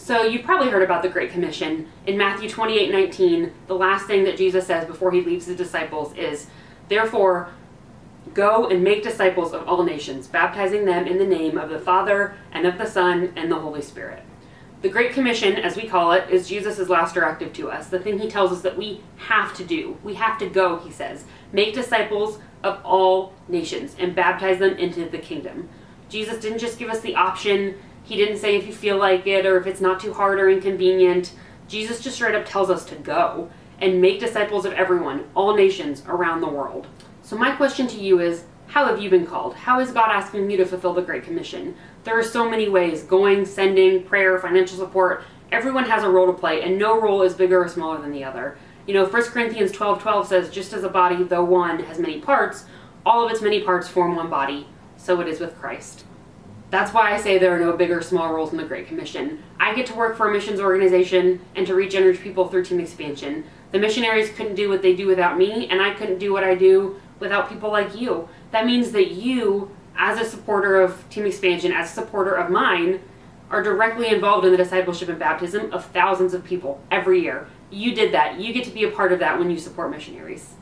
So you've probably heard about the Great Commission. In Matthew 28:19, the last thing that Jesus says before he leaves his disciples is, "Therefore, go and make disciples of all nations, baptizing them in the name of the Father and of the Son and the Holy Spirit." The Great Commission, as we call it, is Jesus' last directive to us, the thing he tells us that we have to do. We have to go, he says. Make disciples of all nations and baptize them into the kingdom. Jesus didn't just give us the option. He didn't say if you feel like it or if it's not too hard or inconvenient. Jesus just straight up tells us to go and make disciples of everyone, all nations around the world. So my question to you is, how have you been called? How is God asking you to fulfill the Great Commission? There are so many ways: going, sending, prayer, financial support. Everyone has a role to play, and no role is bigger or smaller than the other. 1 Corinthians 12:12 says, just as a body, though one, has many parts, all of its many parts form one body. So it is with Christ. That's why I say there are no big or small roles in the Great Commission. I get to work for a missions organization and to reach and reach people through Team Expansion. The missionaries couldn't do what they do without me, and I couldn't do what I do without people like you. That means that you, as a supporter of Team Expansion, as a supporter of mine, are directly involved in the discipleship and baptism of thousands of people every year. You did that. You get to be a part of that when you support missionaries.